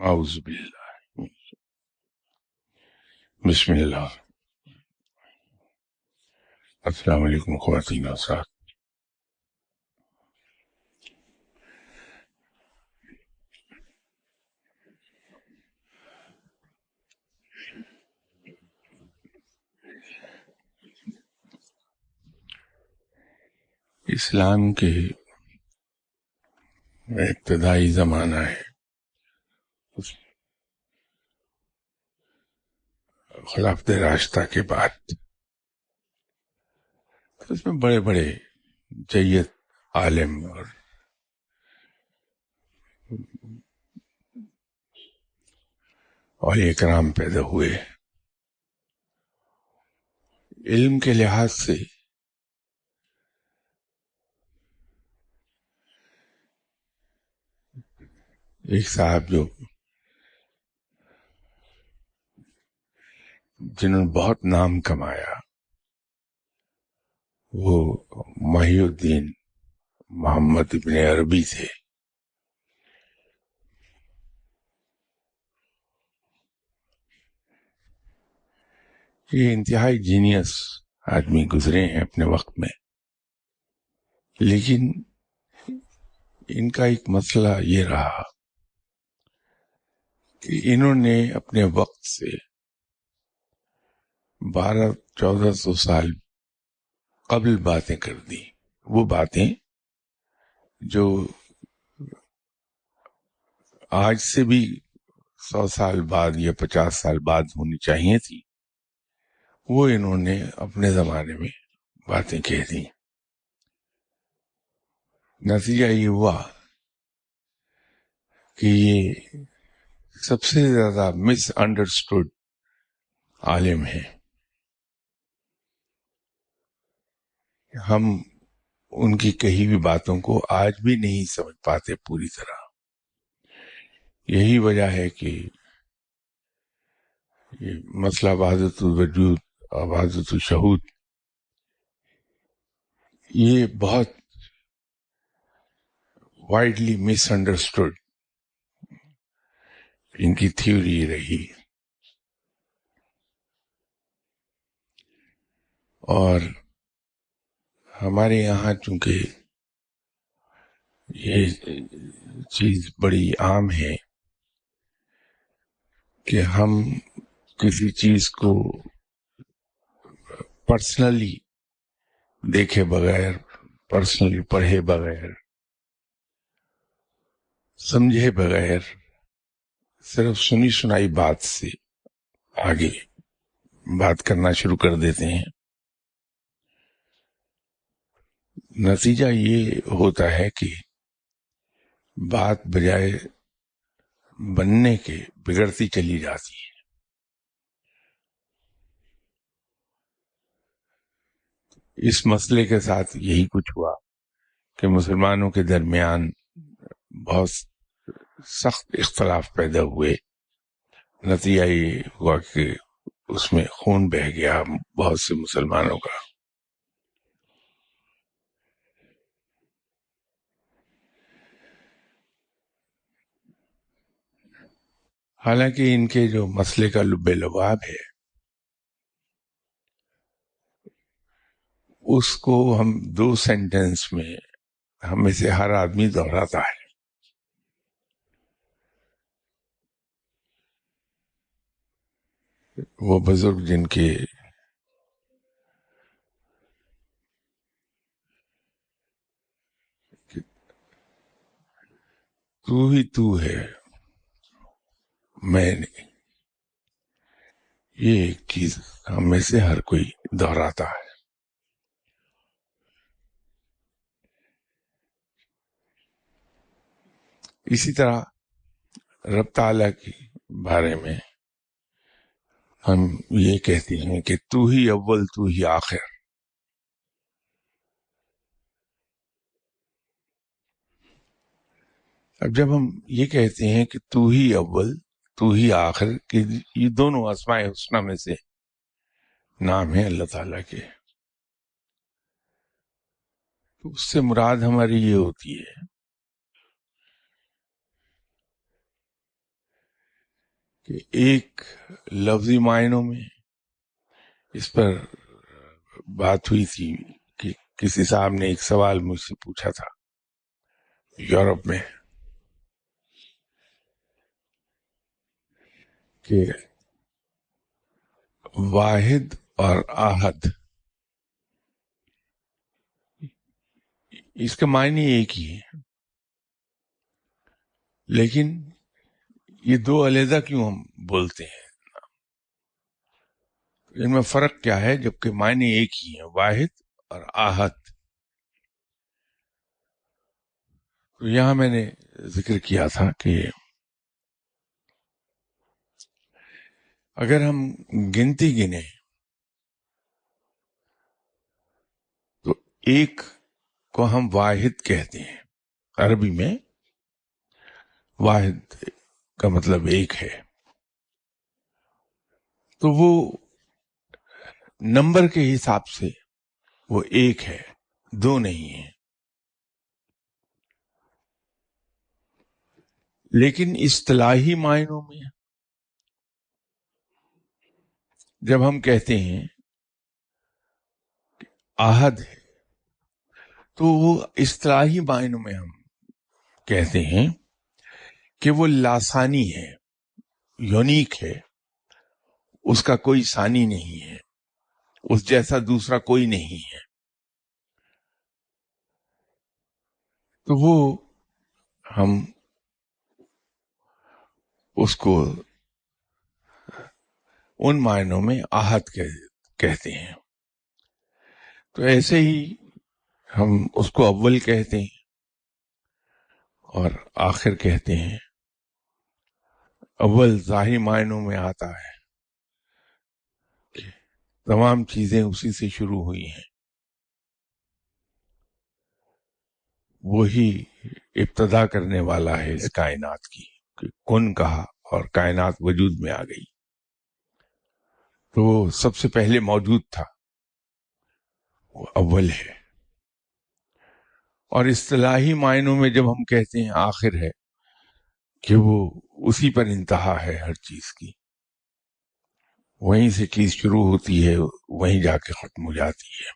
اعوذ باللہ بسم اللہ۔ السلام علیکم خواتین و حضرات۔ اسلام کے ابتدائی زمانہ ہے، خلافت راشدہ کے بعد اس میں بڑے بڑے جید عالم اور اولیاء کرام پیدا ہوئے۔ علم کے لحاظ سے ایک صاحب جنہوں نے بہت نام کمایا، وہ محی الدین محمد ابن عربی تھے۔ یہ انتہائی جینیس آدمی گزرے ہیں اپنے وقت میں، لیکن ان کا ایک مسئلہ یہ رہا کہ انہوں نے اپنے وقت سے 1200-1400 سال قبل باتیں کر دی، وہ باتیں جو آج سے بھی 100 سال بعد یا 50 سال بعد ہونی چاہیے تھی، وہ انہوں نے اپنے زمانے میں باتیں کہہ دی۔ نتیجہ یہ ہوا کہ یہ سب سے زیادہ مس انڈرسٹوڈ عالم ہے۔ ہم ان کی کہی ہوئی باتوں کو آج بھی نہیں سمجھ پاتے پوری طرح۔ یہی وجہ ہے کہ یہ مسئلہ وحدت الوجود اور وحدت الشہود یہ بہت وائڈلی مس انڈرسٹوڈ ان کی تھیوری رہی، اور ہمارے یہاں چونکہ یہ چیز بڑی عام ہے کہ ہم کسی چیز کو پرسنلی دیکھے بغیر، پرسنلی پڑھے بغیر، سمجھے بغیر، صرف سنی سنائی بات سے آگے بات کرنا شروع کر دیتے ہیں۔ نتیجہ یہ ہوتا ہے کہ بات بجائے بننے کے بگڑتی چلی جاتی ہے۔ اس مسئلے کے ساتھ یہی کچھ ہوا کہ مسلمانوں کے درمیان بہت سخت اختلاف پیدا ہوئے۔ نتیجہ یہ ہوا کہ اس میں خون بہہ گیا بہت سے مسلمانوں کا۔ حالانکہ ان کے جو مسئلے کا لب لباب ہے اس کو ہم 2 سینٹنس میں ہم میں سے ہر آدمی دہراتا ہے۔ وہ بزرگ جن کے تو ہی تو ہے میں نہیں، یہ ایک چیز ہم میں سے ہر کوئی دہراتا ہے۔ اسی طرح رب تعالیٰ کے بارے میں ہم یہ کہتے ہیں کہ تو ہی اول تو ہی آخر۔ اب جب ہم یہ کہتے ہیں کہ تو ہی اول تو ہی آخر، کہ یہ دونوں اسماء حسنی میں سے نام ہیں اللہ تعالیٰ کے، تو اس سے مراد ہماری یہ ہوتی ہے کہ ایک لفظی معنوں میں اس پر بات ہوئی تھی کہ کسی صاحب نے ایک سوال مجھ سے پوچھا تھا یورپ میں کہ واحد اور آحد اس کا معنی ایک ہی ہے، لیکن یہ دو علیحدہ کیوں ہم بولتے ہیں، ان میں فرق کیا ہے جبکہ معنی ایک ہی ہے، واحد اور آحد؟ تو یہاں میں نے ذکر کیا تھا کہ اگر ہم گنتی گنیں تو ایک کو ہم واحد کہتے ہیں، عربی میں واحد کا مطلب ایک ہے، تو وہ نمبر کے حساب سے وہ ایک ہے، دو نہیں ہے۔ لیکن اصطلاحی معنوں میں جب ہم کہتے ہیں آحد ہے تو وہ اصطلاحی معنوں میں ہم کہتے ہیں کہ وہ لاسانی ہے، یونیک ہے، اس کا کوئی ثانی نہیں ہے، اس جیسا دوسرا کوئی نہیں ہے۔ تو وہ ہم اس کو ان معنوں میں آحد کہتے ہیں۔ تو ایسے ہی ہم اس کو اول کہتے ہیں اور آخر کہتے ہیں۔ اول ظاہری معنوں میں آتا ہے کہ تمام چیزیں اسی سے شروع ہوئی ہیں، وہی ابتدا کرنے والا ہے اس کائنات کی، کہ کن کہا اور کائنات وجود میں آ گئی، تو وہ سب سے پہلے موجود تھا، وہ اول ہے۔ اور اصطلاحی معنوں میں جب ہم کہتے ہیں آخر ہے کہ وہ اسی پر انتہا ہے ہر چیز کی، وہیں سے چیز شروع ہوتی ہے، وہیں جا کے ختم ہو جاتی ہے،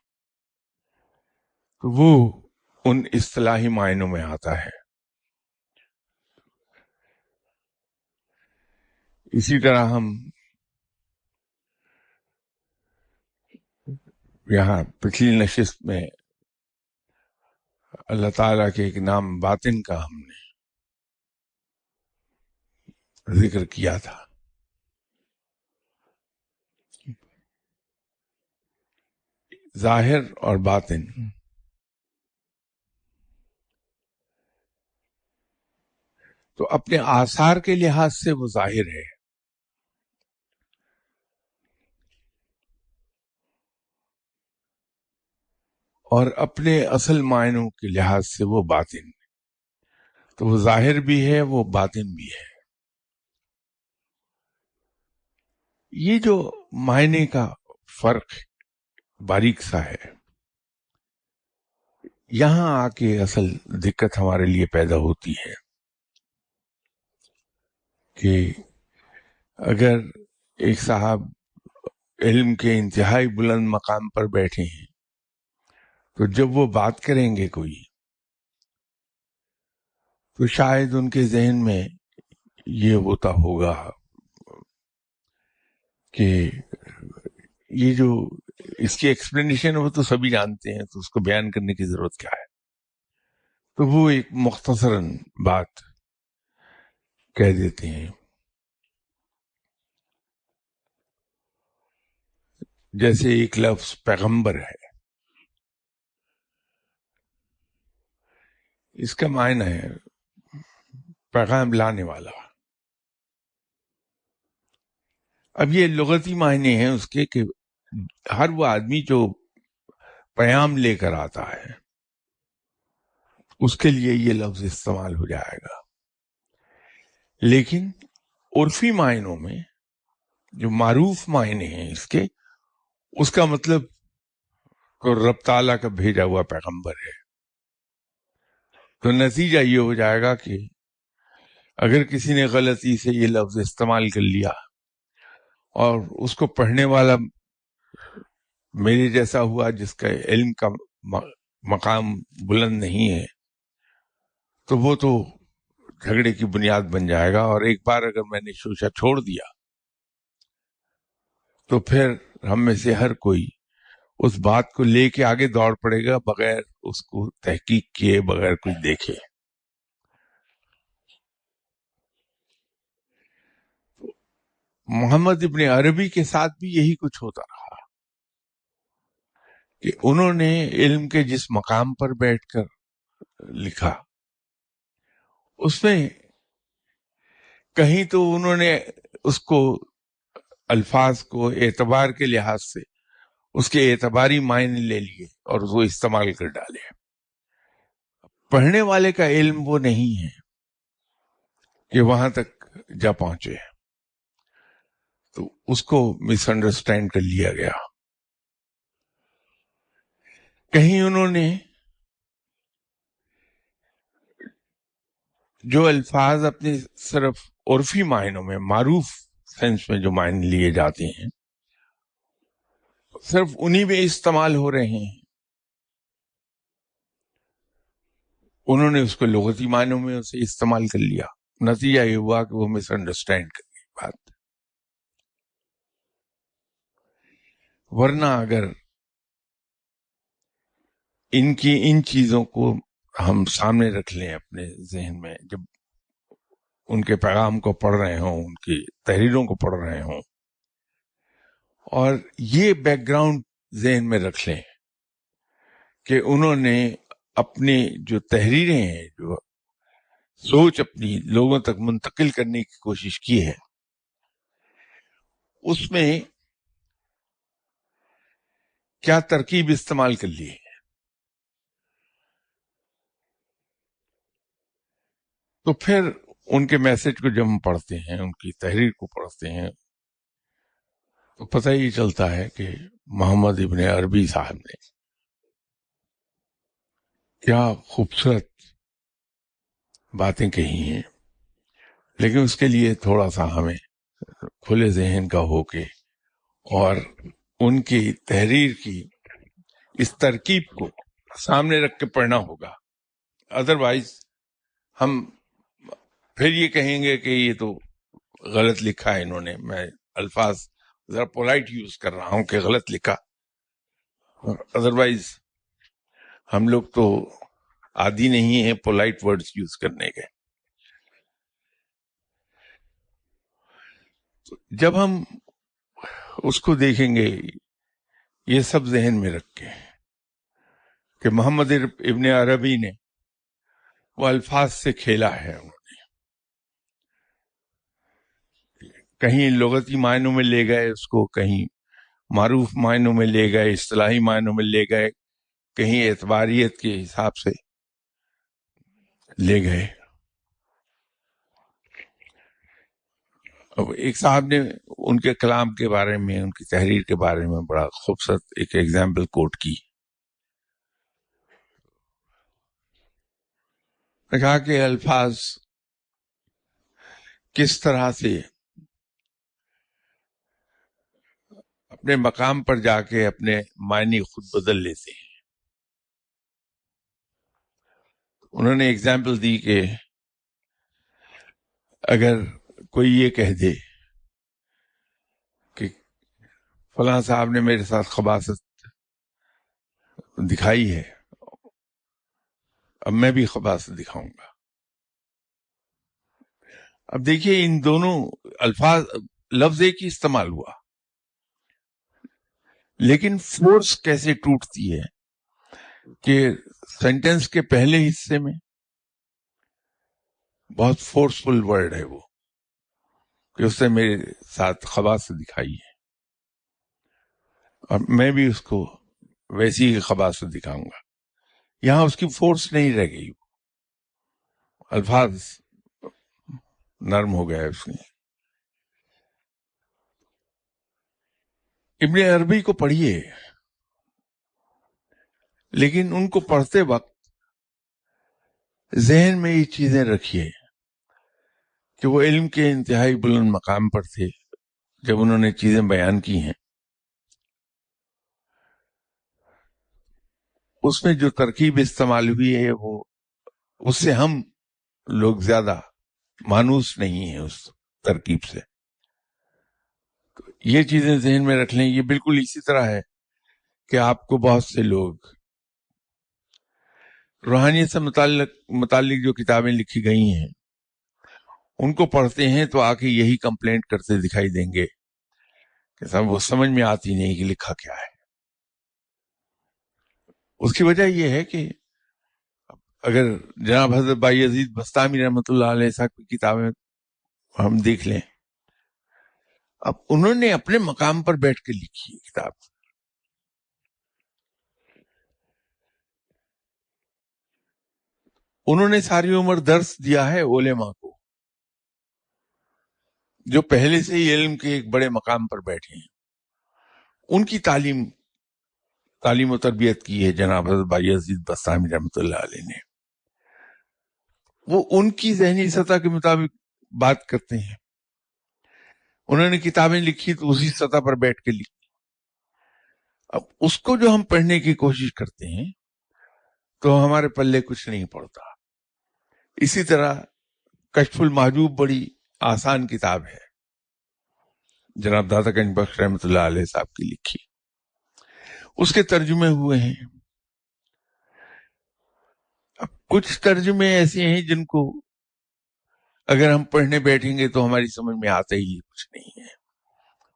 تو وہ ان اصطلاحی معنوں میں آتا ہے۔ اسی طرح ہم یہاں پچھلی نشست میں اللہ تعالیٰ کے ایک نام باطن کا ہم نے ذکر کیا تھا۔ ظاہر اور باطن تو اپنے آثار کے لحاظ سے وہ ظاہر ہے، اور اپنے اصل معنوں کے لحاظ سے وہ باطن، تو وہ ظاہر بھی ہے، وہ باطن بھی ہے۔ یہ جو معنی کا فرق باریک سا ہے، یہاں آ کے اصل دقت ہمارے لیے پیدا ہوتی ہے کہ اگر ایک صاحب علم کے انتہائی بلند مقام پر بیٹھے ہیں تو جب وہ بات کریں گے کوئی، تو شاید ان کے ذہن میں یہ ہوتا ہوگا کہ یہ جو اس کی ایکسپلینیشن وہ تو سبھی جانتے ہیں، تو اس کو بیان کرنے کی ضرورت کیا ہے؟ تو وہ ایک مختصراً بات کہہ دیتے ہیں، جیسے ایک لفظ پیغمبر ہے، اس کا معنی ہے پیغام لانے والا۔ اب یہ لغتی معنی ہیں اس کے کہ ہر وہ آدمی جو پیام لے کر آتا ہے اس کے لیے یہ لفظ استعمال ہو جائے گا، لیکن عرفی معنوں میں جو معروف معنی ہیں اس کے، اس کا مطلب تو رب تعالیٰ کا بھیجا ہوا پیغمبر ہے۔ تو نتیجہ یہ ہو جائے گا کہ اگر کسی نے غلطی سے یہ لفظ استعمال کر لیا اور اس کو پڑھنے والا میرے جیسا ہوا جس کا علم کا مقام بلند نہیں ہے، تو وہ تو جھگڑے کی بنیاد بن جائے گا، اور ایک بار اگر میں نے شوشہ چھوڑ دیا تو پھر ہم میں سے ہر کوئی اس بات کو لے کے آگے دوڑ پڑے گا بغیر اس کو تحقیق کیے، بغیر کچھ دیکھے۔ محمد ابن عربی کے ساتھ بھی یہی کچھ ہوتا رہا کہ انہوں نے علم کے جس مقام پر بیٹھ کر لکھا، اس میں کہیں تو انہوں نے اس کو الفاظ کو اعتبار کے لحاظ سے اس کے اعتباری معنی لے لیے اور وہ استعمال کر ڈالے۔ پڑھنے والے کا علم وہ نہیں ہے کہ وہاں تک جا پہنچے، تو اس کو مس انڈرسٹینڈ کر لیا گیا۔ کہیں انہوں نے جو الفاظ اپنے صرف عرفی معنوں میں، معروف سینس میں جو معنی لیے جاتے ہیں، صرف انہی میں استعمال ہو رہے ہیں، انہوں نے اس کو لغتی معنوں میں اسے استعمال کر لیا۔ نتیجہ یہ ہوا کہ وہ مس انڈرسٹینڈ کر گئی بات۔ ورنہ اگر ان چیزوں کو ہم سامنے رکھ لیں اپنے ذہن میں، جب ان کے پیغام کو پڑھ رہے ہوں، ان کی تحریروں کو پڑھ رہے ہوں، اور یہ بیک گراؤنڈ ذہن میں رکھ لیں کہ انہوں نے اپنی جو تحریریں ہیں، جو سوچ اپنی لوگوں تک منتقل کرنے کی کوشش کی ہے، اس میں کیا ترکیب استعمال کر لی ہے، تو پھر ان کے میسج کو جب ہم پڑھتے ہیں، ان کی تحریر کو پڑھتے ہیں، تو پتہ ہی چلتا ہے کہ محمد ابن عربی صاحب نے کیا خوبصورت باتیں کہی ہیں۔ لیکن اس کے لیے تھوڑا سا ہمیں کھلے ذہن کا ہو کے اور ان کی تحریر کی اس ترکیب کو سامنے رکھ کے پڑھنا ہوگا۔ ادروائز ہم پھر یہ کہیں گے کہ یہ تو غلط لکھا ہے انہوں نے، میں الفاظ ذرا پولائٹ یوز کر رہا ہوں کہ غلط لکھا، ادروائز ہم لوگ تو عادی نہیں ہیں پولائٹ ورڈز یوز کرنے کے۔ جب ہم اس کو دیکھیں گے یہ سب ذہن میں رکھ کے کہ محمد ابن عربی نے وہ الفاظ سے کھیلا ہے، انہوں نے کہیں لغتی معنوں میں لے گئے اس کو، کہیں معروف معنوں میں لے گئے، اصطلاحی معنوں میں لے گئے، کہیں اعتباریت کے حساب سے لے گئے۔ ایک صاحب نے ان کے کلام کے بارے میں، ان کی تحریر کے بارے میں بڑا خوبصورت ایک ایگزامپل کوٹ کی، کہا کہ الفاظ کس طرح سے اپنے مقام پر جا کے اپنے معنی خود بدل لیتے ہیں۔ انہوں نے ایگزامپل دی کہ اگر کوئی یہ کہہ دے کہ فلاں صاحب نے میرے ساتھ خباثت دکھائی ہے، اب میں بھی خباثت دکھاؤں گا۔ اب دیکھیے ان دونوں الفاظ، لفظ ایک ہی استعمال ہوا، لیکن فورس کیسے ٹوٹتی ہے کہ سینٹینس کے پہلے حصے میں بہت فورسفل ورڈ ہے وہ کہ اس نے میرے ساتھ خباثت دکھائی ہے، اور میں بھی اس کو ویسی ہی خباثت دکھاؤں گا۔ یہاں اس کی فورس نہیں رہ گئی، الفاظ نرم ہو گیا اس میں۔ ابن عربی کو پڑھیے، لیکن ان کو پڑھتے وقت ذہن میں یہ چیزیں رکھیے کہ وہ علم کے انتہائی بلند مقام پر تھے جب انہوں نے چیزیں بیان کی ہیں. اس میں جو ترکیب استعمال ہوئی ہے وہ اس سے ہم لوگ زیادہ مانوس نہیں ہیں اس ترکیب سے. یہ چیزیں ذہن میں رکھ لیں. یہ بالکل اسی طرح ہے کہ آپ کو بہت سے لوگ روحانیت سے متعلق جو کتابیں لکھی گئی ہیں ان کو پڑھتے ہیں تو آ کے یہی کمپلینٹ کرتے دکھائی دیں گے کہ صاحب وہ سمجھ میں آتی نہیں کہ لکھا کیا ہے. اس کی وجہ یہ ہے کہ اگر جناب حضرت بائی عزیز بستامی رحمۃ اللہ علیہ صاحب کی کتابیں ہم دیکھ لیں, اب انہوں نے اپنے مقام پر بیٹھ کے لکھی کتاب. انہوں نے ساری عمر درس دیا ہے علماء کو جو پہلے سے ہی علم کے ایک بڑے مقام پر بیٹھے ہیں. ان کی تعلیم و تربیت کی ہے جناب حضرت بائی عزیز بستامی رحمۃ اللہ علیہ نے. وہ ان کی ذہنی سطح کے مطابق بات کرتے ہیں. انہوں نے کتابیں لکھی تو اسی سطح پر بیٹھ کے لکھی. اب اس کو جو ہم پڑھنے کی کوشش کرتے ہیں تو ہمارے پلے کچھ نہیں پڑتا. اسی طرح کشف المحجوب بڑی آسان کتاب ہے, جناب داتا گنج بخش رحمۃ اللہ علیہ صاحب کی لکھی. اس کے ترجمے ہوئے ہیں. اب کچھ ترجمے ایسے ہیں جن کو اگر ہم پڑھنے بیٹھیں گے تو ہماری سمجھ میں آتا ہی کچھ نہیں ہے.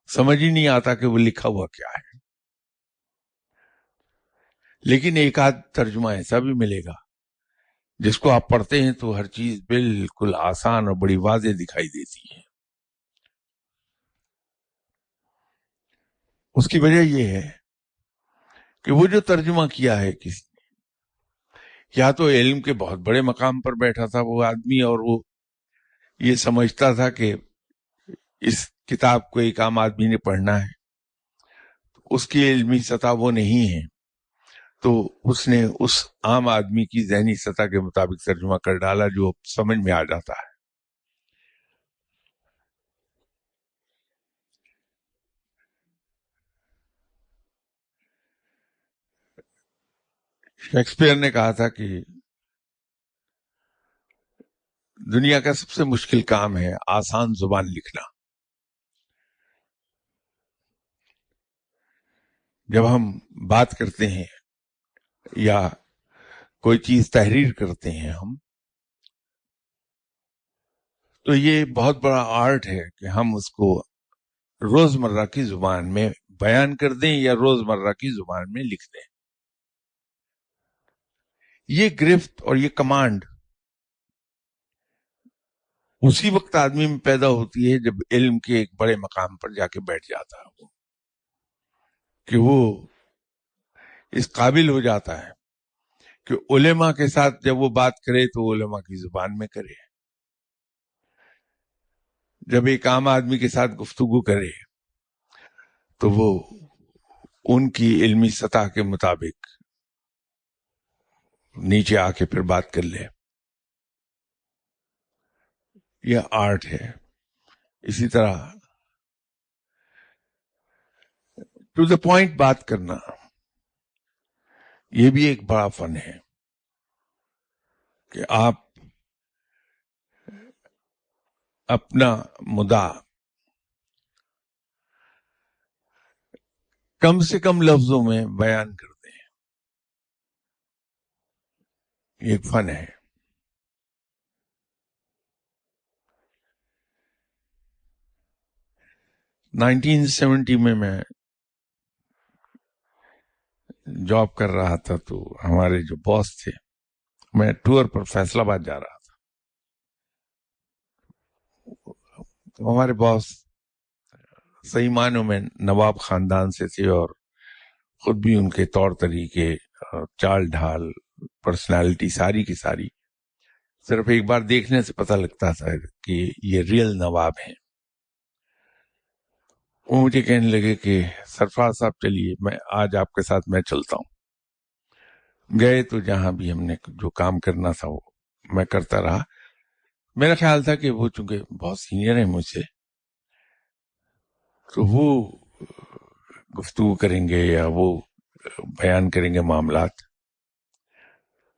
سمجھ ہی نہیں آتا کہ وہ لکھا ہوا کیا ہے. لیکن ایک آدھ ترجمہ ایسا بھی ملے گا جس کو آپ پڑھتے ہیں تو ہر چیز بالکل آسان اور بڑی واضح دکھائی دیتی ہے. اس کی وجہ یہ ہے کہ وہ جو ترجمہ کیا ہے کسی نے, یا تو علم کے بہت بڑے مقام پر بیٹھا تھا وہ آدمی اور وہ یہ سمجھتا تھا کہ اس کتاب کو ایک عام آدمی نے پڑھنا ہے, اس کی علمی سطح وہ نہیں ہے, تو اس نے اس عام آدمی کی ذہنی سطح کے مطابق ترجمہ کر ڈالا جو سمجھ میں آ جاتا ہے. شیکسپیئر نے کہا تھا کہ دنیا کا سب سے مشکل کام ہے آسان زبان لکھنا. جب ہم بات کرتے ہیں یا کوئی چیز تحریر کرتے ہیں ہم, تو یہ بہت بڑا آرٹ ہے کہ ہم اس کو روزمرہ کی زبان میں بیان کر دیں یا روزمرہ کی زبان میں لکھ دیں. یہ گرفت اور یہ کمانڈ اسی وقت آدمی میں پیدا ہوتی ہے جب علم کے ایک بڑے مقام پر جا کے بیٹھ جاتا ہے کہ وہ اس قابل ہو جاتا ہے کہ علماء کے ساتھ جب وہ بات کرے تو علماء کی زبان میں کرے, جب ایک عام آدمی کے ساتھ گفتگو کرے تو وہ ان کی علمی سطح کے مطابق نیچے آ کے پھر بات کر لے. یہ آرٹ ہے. اسی طرح ٹو دا پوائنٹ بات کرنا یہ بھی ایک بڑا فن ہے کہ آپ اپنا مدعا کم سے کم لفظوں میں بیان کرتے ہیں. یہ ایک فن ہے. 1970 میں جاب کر رہا تھا تو ہمارے جو باس تھے, میں ٹور پر فیصل آباد جا رہا تھا, تو ہمارے باس صحیح معنوں میں نواب خاندان سے تھے اور خود بھی ان کے طور طریقے, چال ڈھال, پرسنالٹی ساری کی ساری صرف ایک بار دیکھنے سے پتہ لگتا تھا کہ یہ ریئل نواب ہیں. وہ مجھے کہنے لگے کہ سرفراز صاحب چلیے میں آج آپ کے ساتھ میں چلتا ہوں. گئے تو جہاں بھی ہم نے جو کام کرنا تھا وہ میں کرتا رہا. میرا خیال تھا کہ وہ چونکہ بہت سینئر ہیں مجھ سے تو وہ گفتگو کریں گے یا وہ بیان کریں گے معاملات،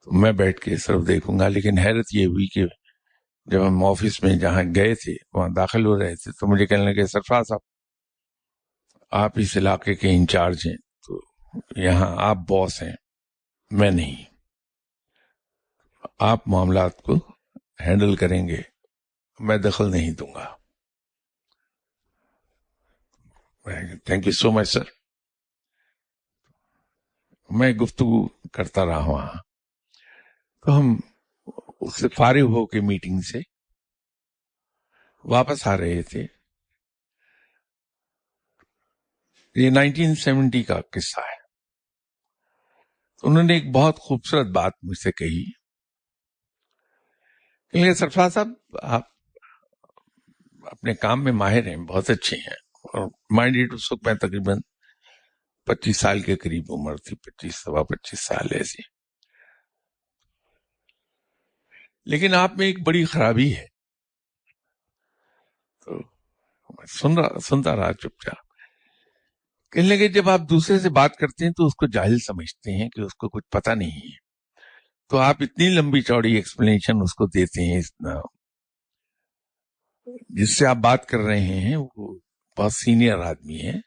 تو میں بیٹھ کے صرف دیکھوں گا. لیکن حیرت یہ ہوئی کہ جب ہم آفس میں جہاں گئے تھے وہاں داخل ہو رہے تھے تو مجھے کہنے لگے سرفراز صاحب آپ اس علاقے کے انچارج ہیں، تو یہاں آپ باس ہیں، میں نہیں، آپ معاملات کو ہینڈل کریں گے، میں دخل نہیں دوں گا. تھینک یو سو مچ سر. میں گفتگو کرتا رہا وہاں. تو ہم اس سے فارغ ہو کے میٹنگ سے واپس آ رہے تھے. یہ 1970 کا قصہ ہے. انہوں نے ایک بہت خوبصورت بات مجھ سے کہی کہ سرفراز صاحب آپ اپنے کام میں ماہر ہیں، بہت اچھے ہیں، اور مائنڈیڈ اس وقت میں تقریباً 25 سال کے قریب عمر تھی، 25 سال ایسی. لیکن آپ میں ایک بڑی خرابی ہے. تو سنتا رہا چپ چاپ. کہنے لگے جب آپ دوسرے سے بات کرتے ہیں تو اس کو جاہل سمجھتے ہیں کہ اس کو کچھ پتہ نہیں ہے، تو آپ اتنی لمبی چوڑی ایکسپلینیشن اس کو دیتے ہیں. جس سے آپ بات کر رہے ہیں وہ بہت سینئر آدمی ہے.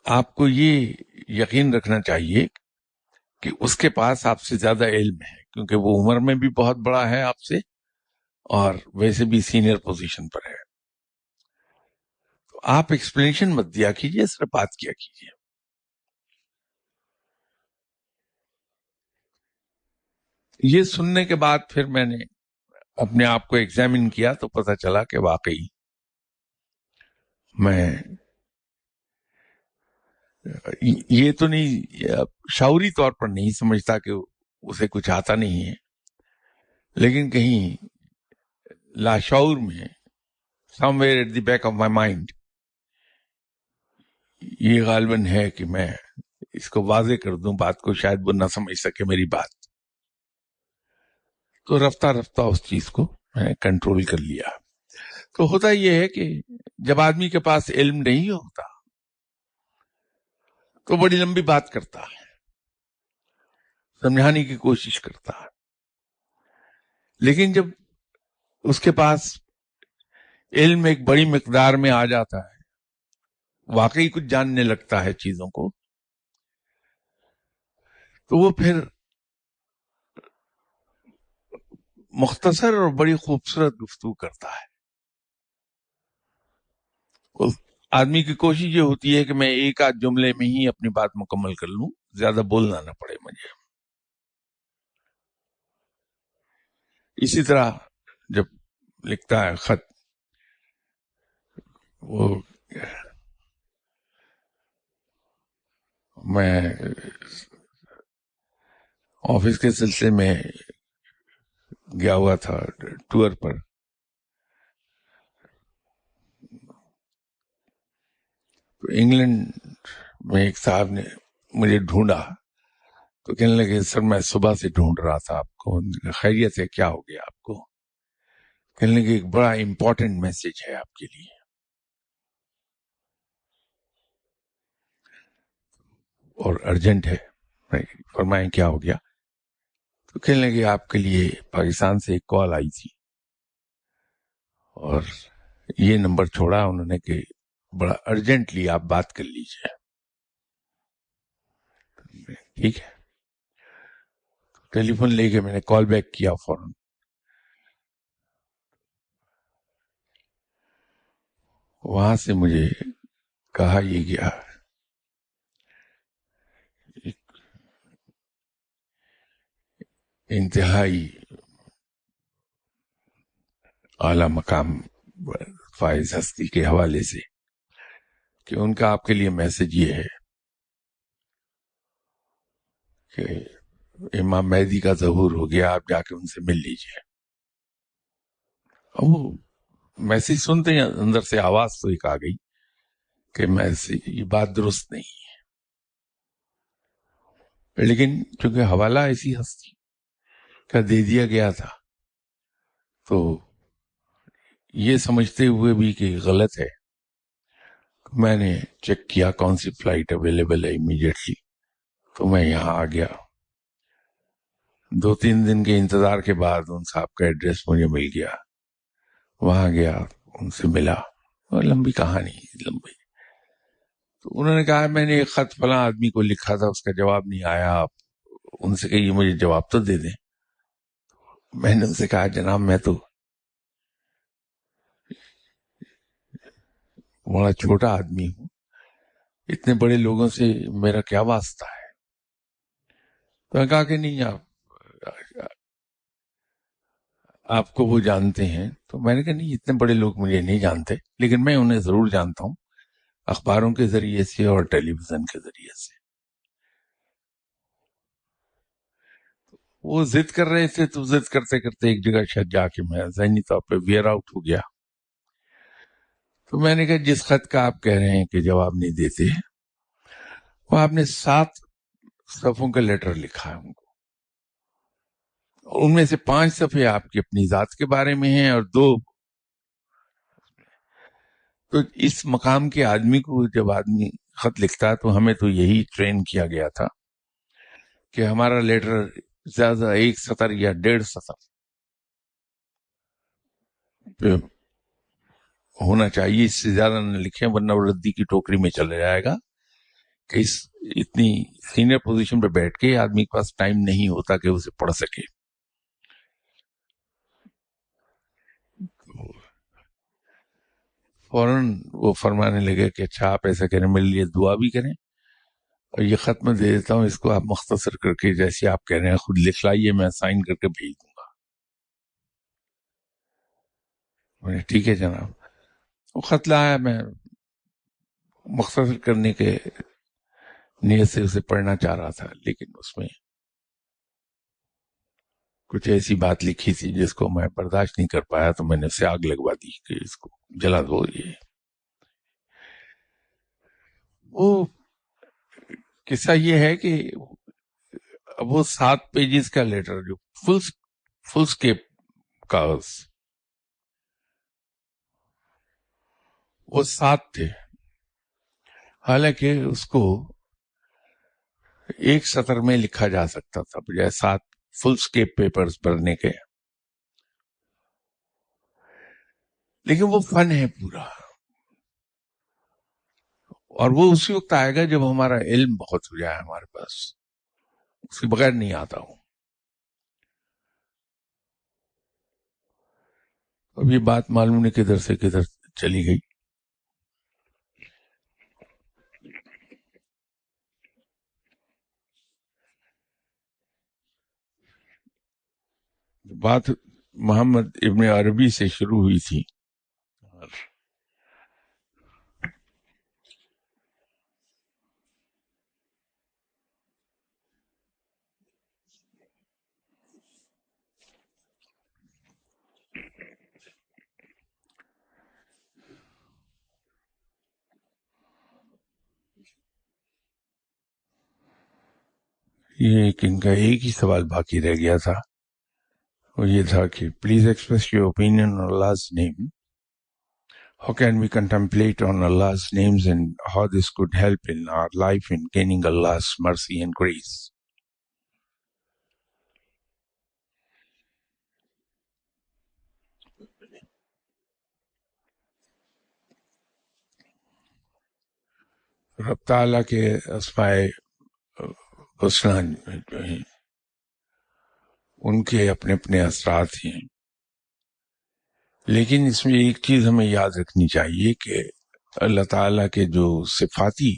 آپ کو یہ یقین رکھنا چاہیے کہ اس کے پاس آپ سے زیادہ علم ہے، کیونکہ وہ عمر میں بھی بہت بڑا ہے آپ سے اور ویسے بھی سینئر پوزیشن پر ہے. تو آپ ایکسپلینیشن مت دیا کیجیے، صرف بات کیا کیجیے. یہ سننے کے بعد پھر میں نے اپنے آپ کو ایگزامن کیا تو پتہ چلا کہ واقعی میں یہ تو نہیں شعوری طور پر نہیں سمجھتا کہ اسے کچھ آتا نہیں ہے، لیکن کہیں لاشعور میں somewhere at the back of my mind یہ غالباً ہے کہ میں اس کو واضح کر دوں بات کو، شاید وہ نہ سمجھ سکے میری بات. تو رفتہ رفتہ اس چیز کو میں نے کنٹرول کر لیا. تو ہوتا یہ ہے کہ جب آدمی کے پاس علم نہیں ہوتا تو بڑی لمبی بات کرتا ہے، سمجھانے کی کوشش کرتا ہے. لیکن جب اس کے پاس علم ایک بڑی مقدار میں آ جاتا ہے، واقعی کچھ جاننے لگتا ہے چیزوں کو، تو وہ پھر مختصر اور بڑی خوبصورت گفتگو کرتا ہے. آدمی کی کوشش یہ ہوتی ہے کہ میں ایک آدھ جملے میں ہی اپنی بات مکمل کر لوں، زیادہ بولنا نہ پڑے مجھے. اسی طرح جب لکھتا ہے خط، وہ میں آفس کے سلسلے میں گیا ہوا تھا ٹور پر، تو انگلینڈ میں ایک صاحب نے مجھے ڈھونڈا. تو کہنے لگے سر میں صبح سے ڈھونڈ رہا تھا آپ کو. خیریت ہے؟ کیا ہو گیا آپ کو؟ کہنے لگے ایک بڑا امپورٹنٹ میسج ہے آپ کے لیے. اور ارجنٹ ہے. فرمائیں کیا ہو گیا؟ تو کہنے لگے آپ کے لیے پاکستان سے ایک کال آئی تھی اور یہ نمبر چھوڑا انہوں نے کہ بڑا ارجنٹلی آپ بات کر لیجئے. ٹھیک ہے. ٹیلی فون لے کے میں نے کال بیک کیا فوراً. وہاں سے مجھے کہا یہ گیا انتہائی اعلی مقام فائز ہستی کے حوالے سے کہ ان کا آپ کے لیے میسج یہ ہے کہ امام مہدی کا ظہور ہو گیا، آپ جا کے ان سے مل لیجئے. وہ میسج سنتے ہیں اندر سے آواز تو ایک آ گئی کہ یہ بات درست نہیں ہے. لیکن چونکہ حوالہ ایسی ہستی کا دے دیا گیا تھا تو یہ سمجھتے ہوئے بھی کہ غلط ہے، میں نے چیک کیا کون سی فلائٹ اویلیبل ہے امیڈیٹلی، تو میں یہاں آ گیا۔ 2-3 دن کے انتظار کے بعد ان صاحب کا ایڈریس مجھے مل گیا، وہاں گیا، ان سے ملا، اور لمبی کہانی لمبی۔ تو انہوں نے کہا میں نے ایک خط فلاں آدمی کو لکھا تھا، اس کا جواب نہیں آیا، آپ ان سے کہیے مجھے جواب تو دے دیں۔ میں نے ان سے کہا جناب میں تو بڑا چھوٹا آدمی ہوں، اتنے بڑے لوگوں سے میرا کیا واسطہ ہے؟ تو میں نے کہا کہ نہیں، آپ کو وہ جانتے ہیں؟ تو میں نے کہا نہیں، اتنے بڑے لوگ مجھے نہیں جانتے، لیکن میں انہیں ضرور جانتا ہوں، اخباروں کے ذریعے سے اور ٹیلی ویژن کے ذریعے سے۔ وہ ضد کر رہے تھے، تو ضد کرتے کرتے ایک جگہ شاید جا کے میں ذہنی طور پہ ویئر آؤٹ ہو گیا۔ تو میں نے کہا جس خط کا آپ کہہ رہے ہیں کہ جواب نہیں دیتے، وہ آپ نے 7 صفحوں کا لیٹر لکھا ہے ان کو، ان میں سے 5 صفحے آپ کی اپنی ذات کے بارے میں ہیں، اور 2 تو اس مقام کے آدمی کو جب آدمی خط لکھتا ہے تو ہمیں تو یہی ٹرین کیا گیا تھا کہ ہمارا لیٹر زیادہ 1 سطر یا 1.5 سطر پہ ہونا چاہیے، اس سے زیادہ نہ لکھیں ورنہ وہ ردی کی ٹوکری میں چلا جائے گا، کہ اس اتنی سینئر پوزیشن پہ بیٹھ کے آدمی کے پاس ٹائم نہیں ہوتا کہ اسے پڑھ سکے۔ فوراً وہ فرمانے لگے کہ اچھا آپ ایسا کریں، میرے لیے دعا بھی کریں، اور یہ خط میں دے دیتا ہوں، اس کو آپ مختصر کر کے جیسے آپ کہہ رہے ہیں خود لکھ لائیے، میں سائن کر کے بھیج دوں گا۔ میں نے ٹھیک ہے جناب۔ وہ خط لایا، میں مختصر کرنے کے نیت سے اسے پڑھنا چاہ رہا تھا، لیکن اس میں کچھ ایسی بات لکھی تھی جس کو میں برداشت نہیں کر پایا، تو میں نے اسے آگ لگوا دی کہ اس کو جلا دو۔ یہ وہ قصہ یہ ہے کہ وہ 7 پیجز کا لیٹر جو فل سکیپ کاغذ، وہ 7 تھے، حالانکہ اس کو 1 سطر میں لکھا جا سکتا تھا بجائے 7 فل سکیپ پیپرز بھرنے کے۔ لیکن وہ فن ہے پورا، اور وہ اسی وقت آئے گا جب ہمارا علم بہت ہو جائے ہمارے پاس، اس کے بغیر نہیں آتا ہوں۔ اب یہ بات معلوم نہیں کدھر سے کدھر چلی گئی۔ بات محمد ابن عربی سے شروع ہوئی تھی، یہ ان کا ایک ہی سوال باقی رہ گیا تھا، وہ یہ تھا کہ please express your opinion on Allah's name. How can we contemplate on Allah's names and how this could help in our life in gaining Allah's mercy and grace? رب تعالیٰ کے اسماء حسنہ جو ہیں ان کے اپنے اپنے اثرات ہیں، لیکن اس میں ایک چیز ہمیں یاد رکھنی چاہیے کہ اللہ تعالیٰ کے جو صفاتی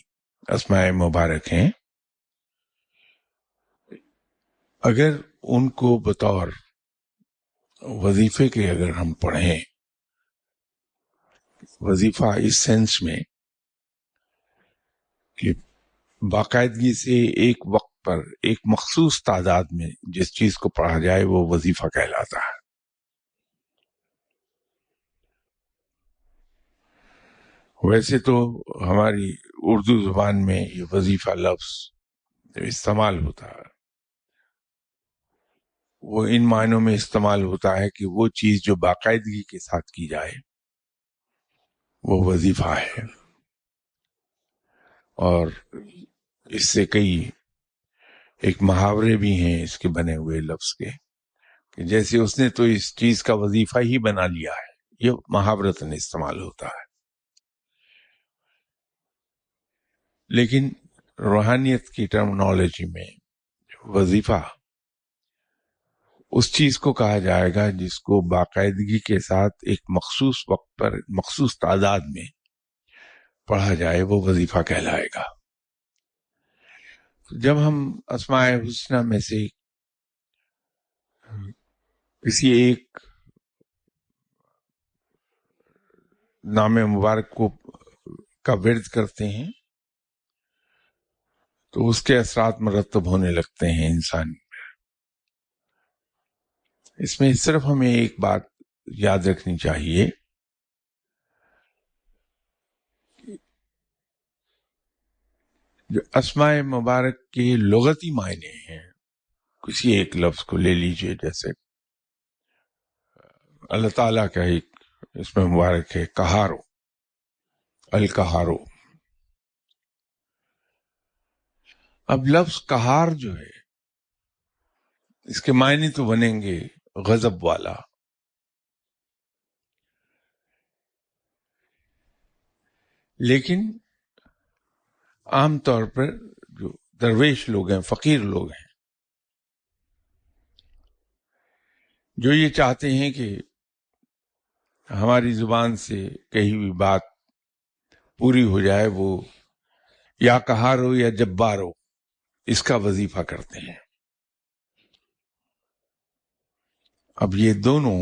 اسماء مبارک ہیں، اگر ان کو بطور وظیفے کے اگر ہم پڑھیں، وظیفہ اس سینس میں کہ باقاعدگی سے ایک وقت پر ایک مخصوص تعداد میں جس چیز کو پڑھا جائے وہ وظیفہ کہلاتا ہے۔ ویسے تو ہماری اردو زبان میں یہ وظیفہ لفظ استعمال ہوتا ہے، وہ ان معنوں میں استعمال ہوتا ہے کہ وہ چیز جو باقاعدگی کے ساتھ کی جائے وہ وظیفہ ہے. اور اس سے کئی ایک محاورے بھی ہیں اس کے بنے ہوئے لفظ کے کہ جیسے اس نے تو اس چیز کا وظیفہ ہی بنا لیا ہے. یہ محاورتاً استعمال ہوتا ہے. لیکن روحانیت کی ٹرمنالوجی میں وظیفہ اس چیز کو کہا جائے گا جس کو باقاعدگی کے ساتھ ایک مخصوص وقت پر مخصوص تعداد میں پڑھا جائے وہ وظیفہ کہلائے گا. جب ہم اسماء حسنہ میں سے کسی ایک نام مبارک کو کا ورد کرتے ہیں تو اس کے اثرات مرتب ہونے لگتے ہیں انسان پر. اس میں صرف ہمیں ایک بات یاد رکھنی چاہیے جو اسماء مبارک کے لغتی معنی ہیں. کسی ایک لفظ کو لے لیجئے، جیسے اللہ تعالیٰ کا ایک اس میں مبارک ہے قہارو، القہارو. اب لفظ قہار جو ہے اس کے معنی تو بنیں گے غضب والا، لیکن عام طور پر جو درویش لوگ ہیں، فقیر لوگ ہیں، جو یہ چاہتے ہیں کہ ہماری زبان سے کہی ہوئی بات پوری ہو جائے، وہ یا قہار ہو یا جبار ہو اس کا وظیفہ کرتے ہیں. اب یہ دونوں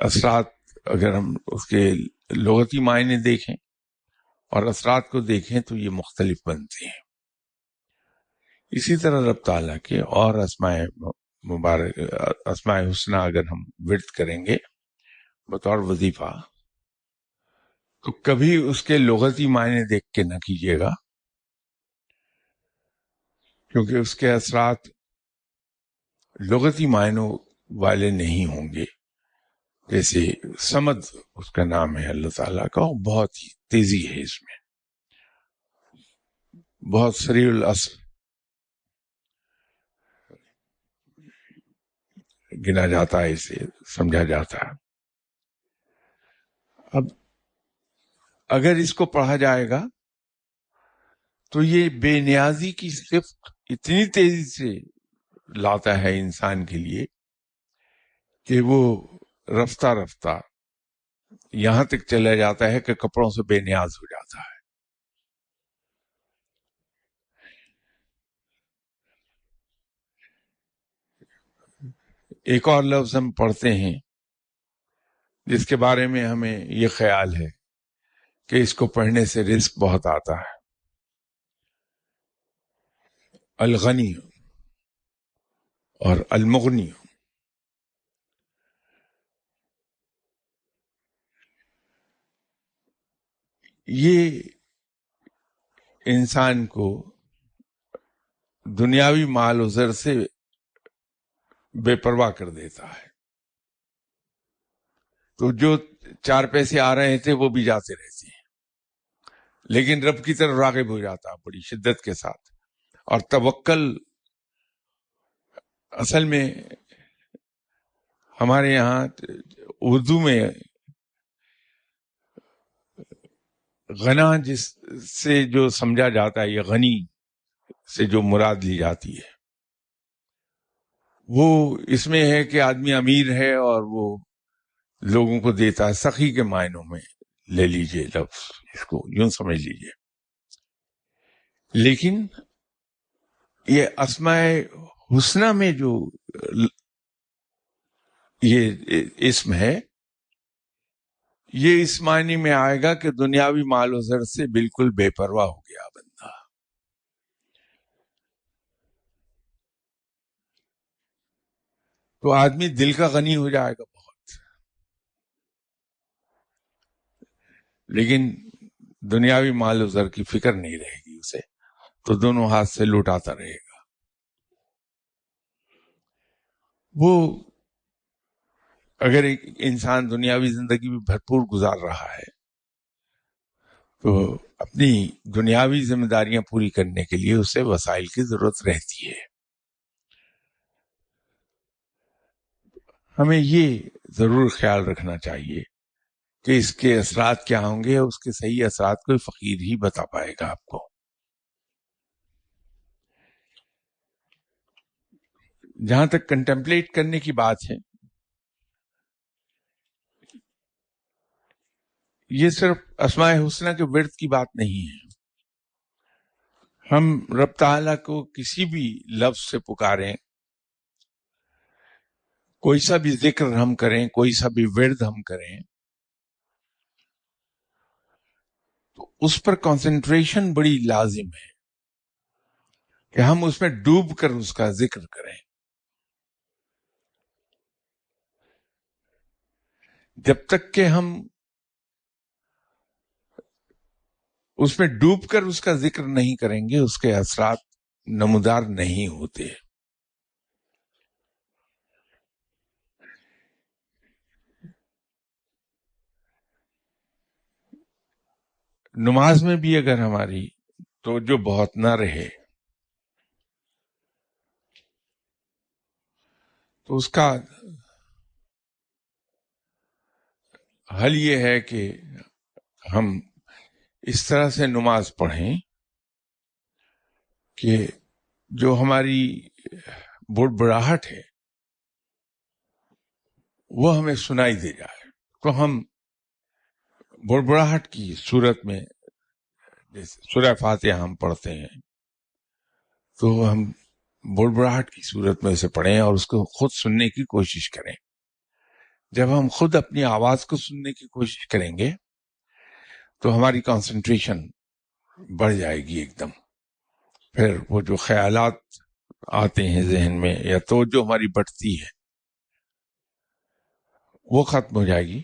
اثرات اگر ہم اس کے لغتی معنی دیکھیں اور اثرات کو دیکھیں تو یہ مختلف بنتے ہیں. اسی طرح رب تعالیٰ کے اور اسماء مبارک، اسماء حسنہ اگر ہم ورد کریں گے بطور وظیفہ تو کبھی اس کے لغتی معنی دیکھ کے نہ کیجیے گا، کیونکہ اس کے اثرات لغتی معنوں والے نہیں ہوں گے. جیسے سمد اس کا نام ہے اللہ تعالیٰ کا، اور بہت ہی تیزی ہے اس میں، بہت سریع الاصل گنا جاتا ہے، اسے سمجھا جاتا ہے. اب اگر اس کو پڑھا جائے گا تو یہ بے نیازی کی صفت اتنی تیزی سے لاتا ہے انسان کے لیے کہ وہ رفتہ رفتہ یہاں تک چلا جاتا ہے کہ کپڑوں سے بے نیاز ہو جاتا ہے. ایک اور لفظ ہم پڑھتے ہیں جس کے بارے میں ہمیں یہ خیال ہے کہ اس کو پڑھنے سے رزق بہت آتا ہے، الغنی اور المغنی. یہ انسان کو دنیاوی مال و زر سے بے پرواہ کر دیتا ہے. تو جو 4 پیسے آ رہے تھے وہ بھی جاتے رہتے ہیں، لیکن رب کی طرف راغب ہو جاتا ہے بڑی شدت کے ساتھ. اور توکل اصل میں ہمارے یہاں اردو میں غنا جس سے جو سمجھا جاتا ہے، یہ غنی سے جو مراد لی جاتی ہے وہ اس میں ہے کہ آدمی امیر ہے اور وہ لوگوں کو دیتا ہے. سخی کے معنوں میں لے لیجئے لفظ، اس کو یوں سمجھ لیجئے. لیکن یہ اسماء حسنہ میں جو یہ اسم ہے، یہ اس معنی میں آئے گا کہ دنیاوی مال و زر سے بالکل بے پرواہ ہو گیا بندہ. تو آدمی دل کا غنی ہو جائے گا بہت، لیکن دنیاوی مال و زر کی فکر نہیں رہے گی اسے، تو دونوں ہاتھ سے لوٹاتا رہے گا. وہ اگر ایک انسان دنیاوی زندگی بھی بھرپور گزار رہا ہے تو اپنی دنیاوی ذمہ داریاں پوری کرنے کے لیے اسے وسائل کی ضرورت رہتی ہے. ہمیں یہ ضرور خیال رکھنا چاہیے کہ اس کے اثرات کیا ہوں گے، اس کے صحیح اثرات کوئی فقیر ہی بتا پائے گا آپ کو. جہاں تک کنٹمپلیٹ کرنے کی بات ہے، یہ صرف اسماء حسنہ کے ورد کی بات نہیں ہے. ہم رب تعالیٰ کو کسی بھی لفظ سے پکاریں، کوئی سا بھی ذکر ہم کریں، کوئی سا بھی ورد ہم کریں، تو اس پر کنسنٹریشن بڑی لازم ہے کہ ہم اس میں ڈوب کر اس کا ذکر کریں. جب تک کہ ہم اس میں ڈوب کر اس کا ذکر نہیں کریں گے، اس کے اثرات نمودار نہیں ہوتے. نماز میں بھی اگر ہماری توجہ بہت نہ رہے تو اس کا حل یہ ہے کہ ہم اس طرح سے نماز پڑھیں کہ جو ہماری بڑبڑاہٹ ہے وہ ہمیں سنائی دے جائے. تو ہم بڑبڑاہٹ کی صورت میں، جیسے سورہ فاتحہ ہم پڑھتے ہیں، تو ہم بڑبڑاہٹ کی صورت میں اسے پڑھیں اور اس کو خود سننے کی کوشش کریں. جب ہم خود اپنی آواز کو سننے کی کوشش کریں گے تو ہماری کنسنٹریشن بڑھ جائے گی ایک دم. پھر وہ جو خیالات آتے ہیں ذہن میں یا توجہ ہماری بڑھتی ہے وہ ختم ہو جائے گی.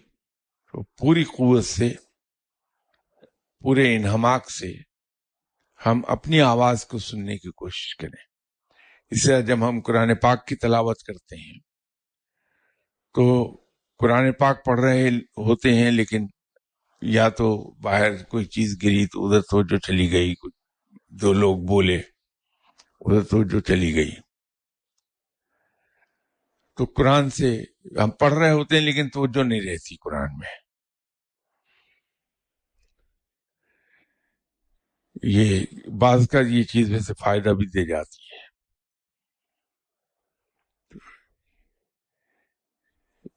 تو پوری قوت سے، پورے انہماک سے ہم اپنی آواز کو سننے کی کوشش کریں. اس سے جب ہم قرآن پاک کی تلاوت کرتے ہیں تو قرآن پاک پڑھ رہے ہوتے ہیں، لیکن یا تو باہر کوئی چیز گری تو ادھر توجہ چلی گئی، کچھ دو لوگ بولے ادھر توجہ چلی گئی. تو قرآن سے ہم پڑھ رہے ہوتے ہیں لیکن توجہ نہیں رہتی قرآن میں. یہ بعض کا یہ چیز ویسے فائدہ بھی دے جاتی ہے.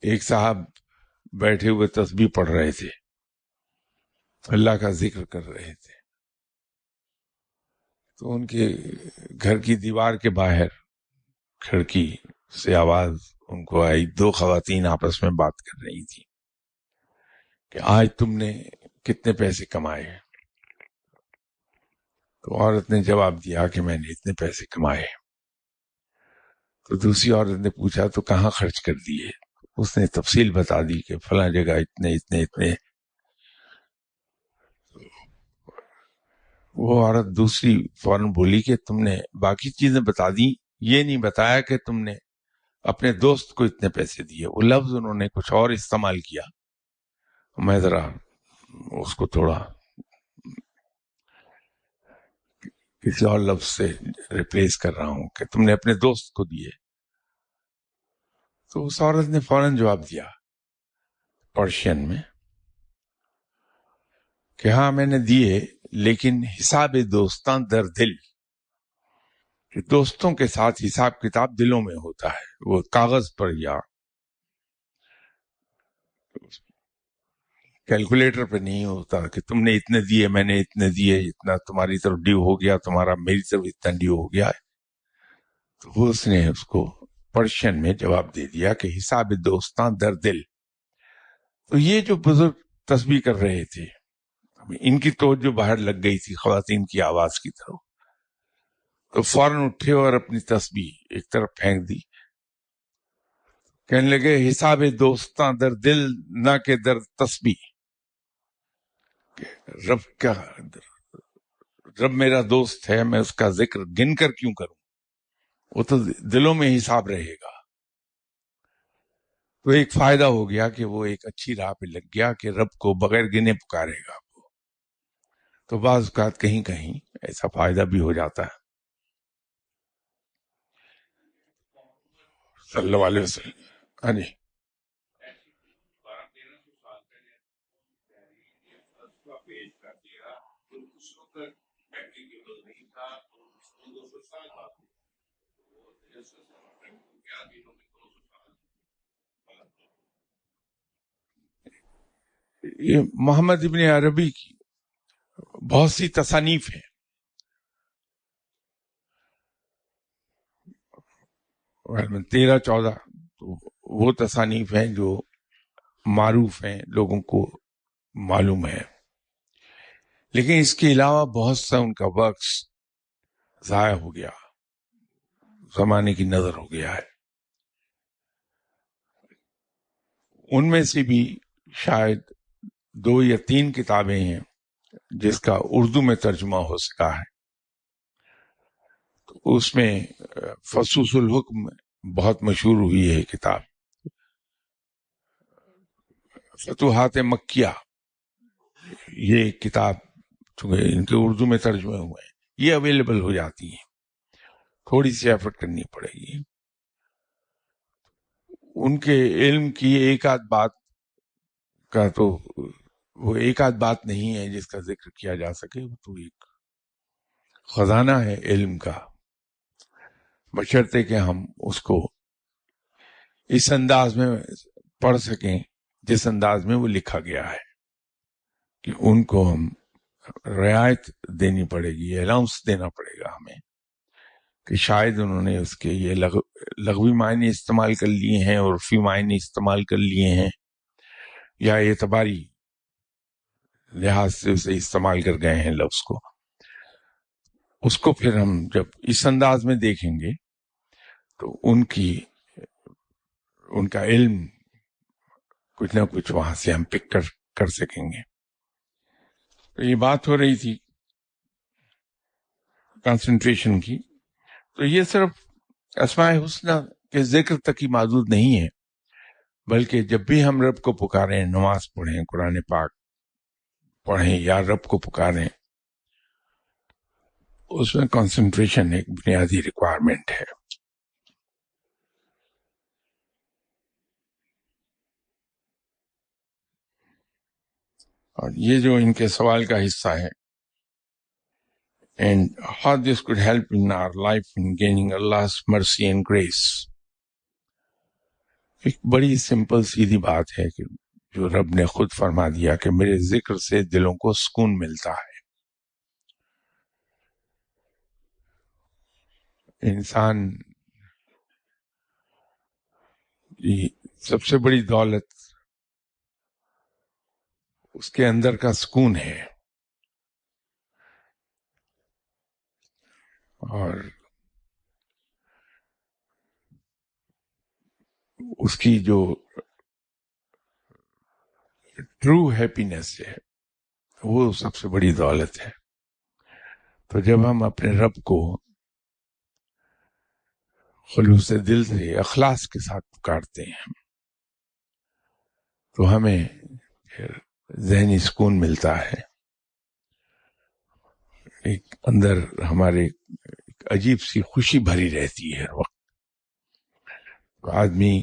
ایک صاحب بیٹھے ہوئے تسبیح پڑھ رہے تھے، اللہ کا ذکر کر رہے تھے، تو ان کے گھر کی دیوار کے باہر کھڑکی سے آواز ان کو آئی. دو خواتین آپس میں بات کر رہی تھی کہ آج تم نے کتنے پیسے کمائے. تو عورت نے جواب دیا کہ میں نے اتنے پیسے کمائے. تو دوسری عورت نے پوچھا تو کہاں خرچ کر دیے؟ اس نے تفصیل بتا دی کہ فلاں جگہ اتنے اتنے اتنے. وہ عورت دوسری فوراً بولی کہ تم نے باقی چیزیں بتا دی، یہ نہیں بتایا کہ تم نے اپنے دوست کو اتنے پیسے دیے. وہ لفظ انہوں نے کچھ اور استعمال کیا، میں ذرا اس کو تھوڑا کسی اور لفظ سے ریپلیس کر رہا ہوں کہ تم نے اپنے دوست کو دیے. تو اس عورت نے فوراً جواب دیا پرشین میں کہ ہاں میں نے دیے، لیکن حساب دوستاں در دل، کہ دوستوں کے ساتھ حساب کتاب دلوں میں ہوتا ہے، وہ کاغذ پر یا کیلکولیٹر پہ نہیں ہوتا کہ تم نے اتنے دیے میں نے اتنے دیے، اتنا تمہاری طرف ڈیو ہو گیا، تمہارا میری طرف اتنا ڈیو ہو گیا. تو اس نے اس کو پرشین میں جواب دے دیا کہ حساب دوستاں در دل. تو یہ جو بزرگ تسبیح کر رہے تھے، ان کی توجہ باہر لگ گئی تھی خواتین کی آواز کی طرف، تو فوراً اٹھے اور اپنی تسبیح ایک طرف پھینک دی. کہنے لگے حساب دوستاں در دل نہ کہ در تسبیح. رب میرا دوست ہے، میں اس کا ذکر گن کر کیوں کروں، وہ تو دلوں میں حساب رہے گا. تو ایک فائدہ ہو گیا کہ وہ ایک اچھی راہ پہ لگ گیا کہ رب کو بغیر گنے پکارے گا وہ. تو بعض اوقات کہیں کہیں ایسا فائدہ بھی ہو جاتا ہے. صلی اللہ علیہ وسلم. ہاں جی. یہ محمد ابن عربی کی بہت سی تصانیف ہیں. تیرہ 14 تو وہ تصانیف ہیں جو معروف ہیں، لوگوں کو معلوم ہے. لیکن اس کے علاوہ بہت سا ان کا ورکس ضائع ہو گیا، زمانے کی نظر ہو گیا ہے. ان میں سے بھی شاید 2 یا 3 کتابیں ہیں جس کا اردو میں ترجمہ ہو سکا ہے. تو اس میں فصوص الحکم بہت مشہور ہوئی ہے کتاب. فتوحات مکیہ، یہ کتاب چونکہ ان کے اردو میں ترجمے ہوئے ہیں، یہ اویلیبل ہو جاتی ہیں، تھوڑی سی ایفرٹ کرنی پڑے گی. ان کے علم کی ایک آدھ بات کا تو وہ ایک آدھ بات نہیں ہے جس کا ذکر کیا جا سکے، وہ تو ایک خزانہ ہے علم کا، بشرطے کہ ہم اس کو اس انداز میں پڑھ سکیں جس انداز میں وہ لکھا گیا ہے، کہ ان کو ہم رعایت دینی پڑے گی، الاؤنس دینا پڑے گا ہمیں کہ شاید انہوں نے اس کے یہ لغوی معنی استعمال کر لیے ہیں، عرفی معنی استعمال کر لیے ہیں، یا اعتباری لحاظ سے اسے استعمال کر گئے ہیں لفظ کو. اس کو پھر ہم جب اس انداز میں دیکھیں گے تو ان کا علم کچھ نہ کچھ وہاں سے ہم پک کر سکیں گے. تو یہ بات ہو رہی تھی کنسنٹریشن کی. تو یہ صرف اسماء حسنہ کے ذکر تک ہی محدود نہیں ہے، بلکہ جب بھی ہم رب کو پکاریں، نماز پڑھیں، قرآن پاک پڑھیں یا رب کو پکاریں، اس میں کنسنٹریشن ایک بنیادی ریکوائرمنٹ ہے. اور یہ جو ان کے سوال کا حصہ ہے، and how this could help in our life in gaining Allah's mercy and grace. ایک بڑی سمپل سیدھی بات ہے کہ جو رب نے خود فرما دیا کہ میرے ذکر سے دلوں کو سکون ملتا ہے. انسان کی سب سے بڑی دولت اس کے اندر کا سکون ہے، اور اس کی جو ٹرو ہیپینس ہے وہ سب سے بڑی دولت ہے. تو جب ہم اپنے رب کو خلوص دل سے اخلاص کے ساتھ پکارتے ہیں تو ہمیں پھر ذہنی سکون ملتا ہے. ایک اندر ہمارے ایک عجیب سی خوشی بھری رہتی ہے ہر وقت. آدمی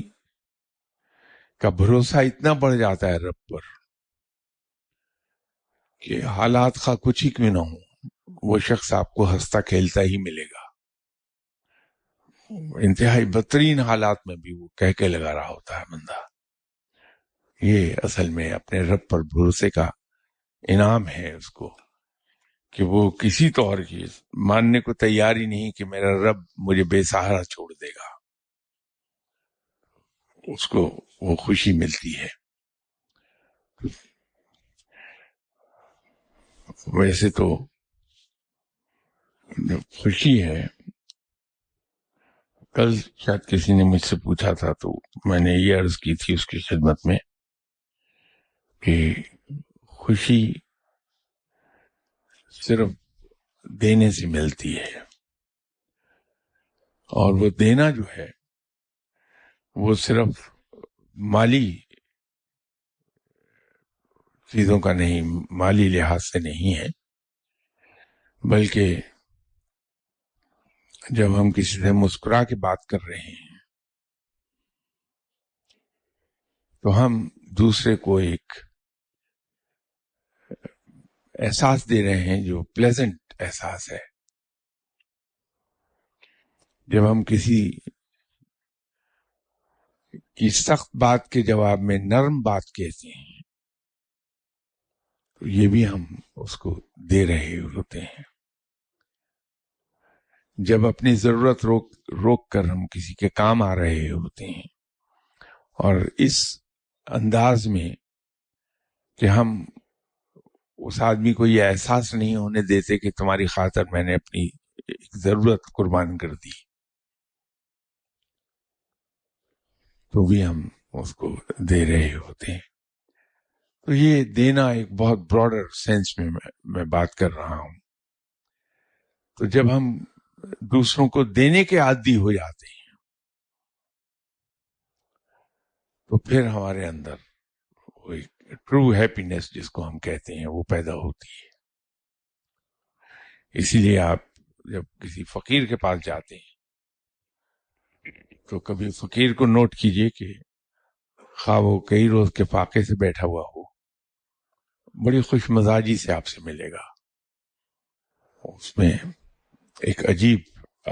کا بھروسہ اتنا بڑھ جاتا ہے رب پر کہ حالات خواہ کچھ ہی کیوں نہ ہوں، وہ شخص آپ کو ہنستا کھیلتا ہی ملے گا. انتہائی بدترین حالات میں بھی وہ کہہ کے لگا رہا ہوتا ہے بندہ. یہ اصل میں اپنے رب پر بھروسے کا انعام ہے اس کو، کہ وہ کسی طور کی ماننے کو تیار ہی نہیں کہ میرا رب مجھے بے سہارا چھوڑ دے گا. اس کو وہ خوشی ملتی ہے. ویسے تو جو خوشی ہے، کل شاید کسی نے مجھ سے پوچھا تھا تو میں نے یہ عرض کی تھی اس کی خدمت میں کہ خوشی صرف دینے سے ملتی ہے، اور وہ دینا جو ہے وہ صرف مالی چیزوں کا نہیں، مالی لحاظ سے نہیں ہے، بلکہ جب ہم کسی سے مسکرا کے بات کر رہے ہیں تو ہم دوسرے کو ایک احساس دے رہے ہیں جو پلیزنٹ احساس ہے. جب ہم کسی کی سخت بات کے جواب میں نرم بات کہتے ہیں تو یہ بھی ہم اس کو دے رہے ہوتے ہیں. جب اپنی ضرورت روک کر ہم کسی کے کام آ رہے ہوتے ہیں اور اس انداز میں کہ ہم اس آدمی کو یہ احساس نہیں ہونے دیتے کہ تمہاری خاطر میں نے اپنی ایک ضرورت قربان کر دی، تو بھی ہم اس کو دے رہے ہوتے ہیں. تو یہ دینا ایک بہت براڈر سینس میں بات کر رہا ہوں. تو جب ہم دوسروں کو دینے کے عادی ہو جاتے ہیں تو پھر ہمارے اندر وہ ایک ٹرو ہیپینس جس کو ہم کہتے ہیں وہ پیدا ہوتی ہے. اسی لیے آپ جب کسی فقیر کے پاس جاتے ہیں تو کبھی فقیر کو نوٹ کیجئے کہ خواہ وہ کئی روز کے فاقے سے بیٹھا ہوا ہو، بڑی خوش مزاجی سے آپ سے ملے گا. اس میں ایک عجیب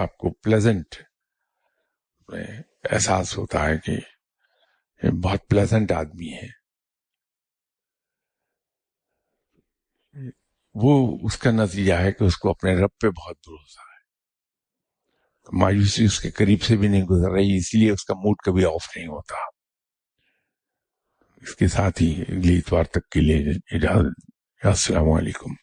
آپ کو پلیزنٹ احساس ہوتا ہے کہ یہ بہت پلیزنٹ آدمی ہے. وہ اس کا نتیجہ ہے کہ اس کو اپنے رب پہ بہت بھروسہ ہے. مایوسی اس کے قریب سے بھی نہیں گزر رہی، اسی لیے اس کا موڈ کبھی آف نہیں ہوتا. اس کے ساتھ ہی اگلی اتوار تک کے لیے اجازت. السلام علیکم.